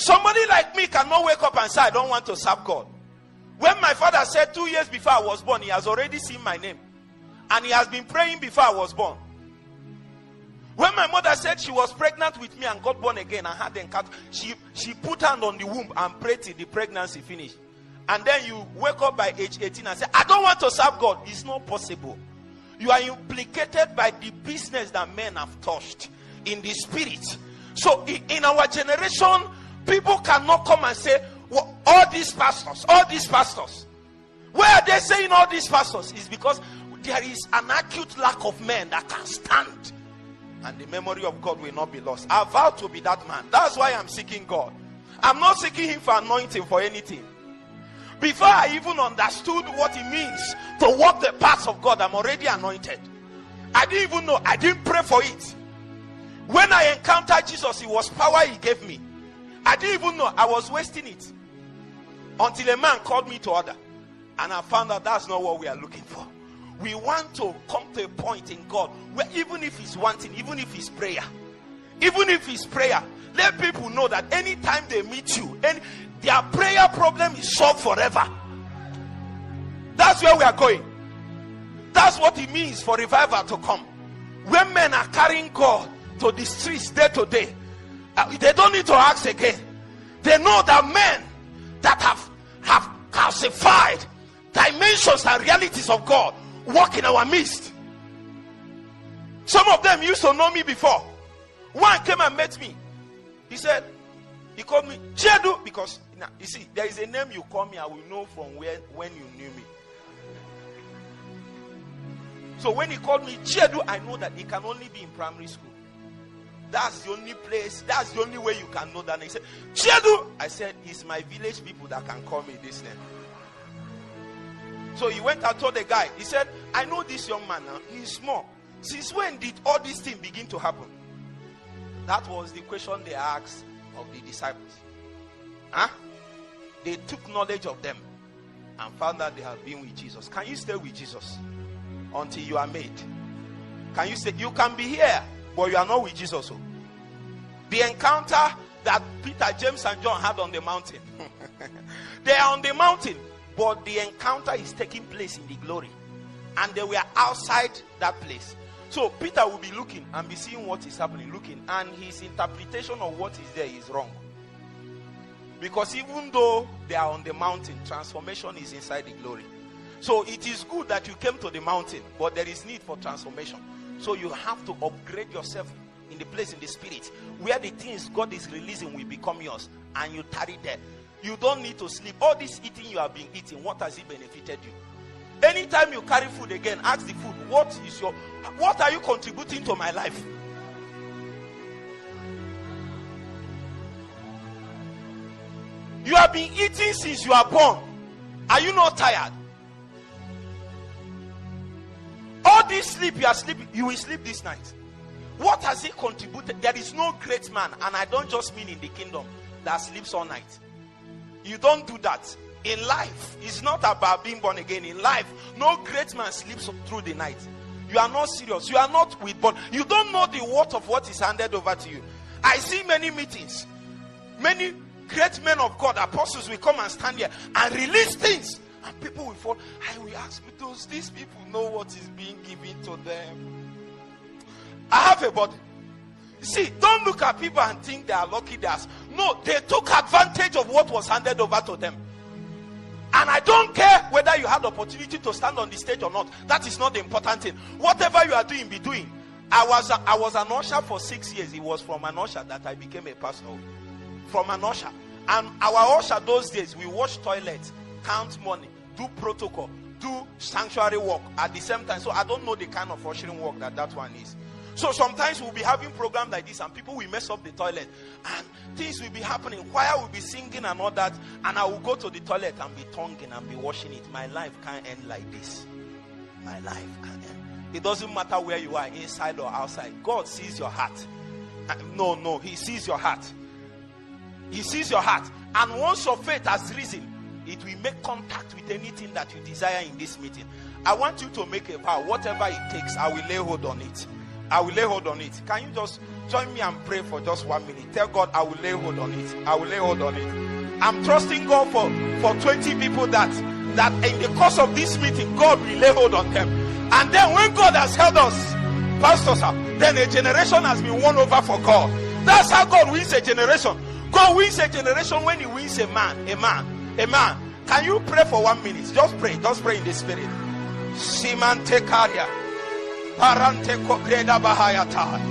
Somebody like me cannot wake up and say, I don't want to serve God. When my father said 2 years before I was born, he has already seen my name. And he has been praying before I was born. When my mother said she was pregnant with me and got born again and had the encounter, she put hand on the womb and prayed till the pregnancy finished. And then you wake up by age 18 and say, I don't want to serve God. It's not possible. You are implicated by the business that men have touched in the spirit. So in our generation, people cannot come and say, well, all these pastors. Why are they saying all these pastors? Is because there is an acute lack of men that can stand. And the memory of God will not be lost. I vow to be that man. That's why I'm seeking God. I'm not seeking him for anointing for anything. Before I even understood what it means to walk the paths of God, I'm already anointed. I didn't even know. I didn't pray for it. When I encountered Jesus, it was power he gave me. I didn't even know. I was wasting it. Until a man called me to order. And I found out that's not what we are looking for. We want to come to a point in God where even if it's one thing, even if it's prayer, let people know that anytime they meet you, their prayer problem is solved forever. That's where we are going. That's what it means for revival to come. When men are carrying God to the streets day to day, they don't need to ask again. They know that men that have calcified dimensions and realities of God walk in our midst. Some of them used to know me before. One came and met me. He called me Chedu, because you see, there is a name you call me, I will know from when you knew me. So when he called me Chedu, I know that it can only be in primary school. That's the only place, that's the only way you can know that. And he said, Chedu. I said, it's my village people that can call me this name. So he went and told the guy. He said, I know this young man now. He's small. Since when did all these things begin to happen? That was the question they asked of the disciples. They took knowledge of them and found that they have been with Jesus. Can you stay with Jesus until you are made? Can you say, you can be here, but you are not with Jesus? So the encounter that Peter, James, and John had on the mountain. They are on the mountain, but the encounter is taking place in the glory. And they were outside that place. So Peter will be looking and be seeing what is happening, looking, and his interpretation of what is there is wrong. Because even though they are on the mountain, transformation is inside the glory. So it is good that you came to the mountain, but there is need for transformation. So you have to upgrade yourself in the place in the spirit where the things God is releasing will become yours, and you tarry there. You don't need to sleep. All this eating you have been eating, what has it benefited you? Anytime you carry food again, ask the food, what are you contributing to my life? You have been eating since you are born. Are you not tired? All this sleep you are sleeping, you will sleep this night. What has it contributed? There is no great man, and I don't just mean in the kingdom, that sleeps all night. You don't do that. In life, it's not about being born again. In life, no great man sleeps through the night. You are not serious. You are not with born. You don't know the worth of what is handed over to you. I see many meetings. Many great men of God, apostles, will come and stand here and release things. And people will fall. I will ask, does these people know what is being given to them? I have a body. See, don't look at people and think they are lucky. No, they took advantage of what was handed over to them. And I don't care whether you had the opportunity to stand on the stage or not. That is not the important thing. Whatever you are doing, be doing. I was an usher for 6 years. It was from an usher that I became a pastor. From an usher. And our usher those days, we wash toilets, count money, do protocol, do sanctuary work at the same time. So I don't know the kind of ushering work that one is. So sometimes we'll be having programs like this and people will mess up the toilet and things will be happening. Choir will be singing and all that, and I will go to the toilet and be tonguing and be washing it. My life can't end like this. My life can't end. It doesn't matter where you are, inside or outside. God sees your heart. No, He sees your heart. He sees your heart. And once your faith has risen, it will make contact with anything that you desire in this meeting. I want you to make a vow. Whatever it takes, I will lay hold on it. I will lay hold on it. Can you just join me and pray for just 1 minute? Tell God, I will lay hold on it. I will lay hold on it. I'm trusting God for 20 people that in the course of this meeting, God will lay hold on them. And then when God has held us, pastors, then a generation has been won over for God. That's how God wins a generation. God wins a generation when he wins a man. Can you pray for 1 minute? Just pray in the spirit. Simante Karia. Parante Kobreda Bahayata.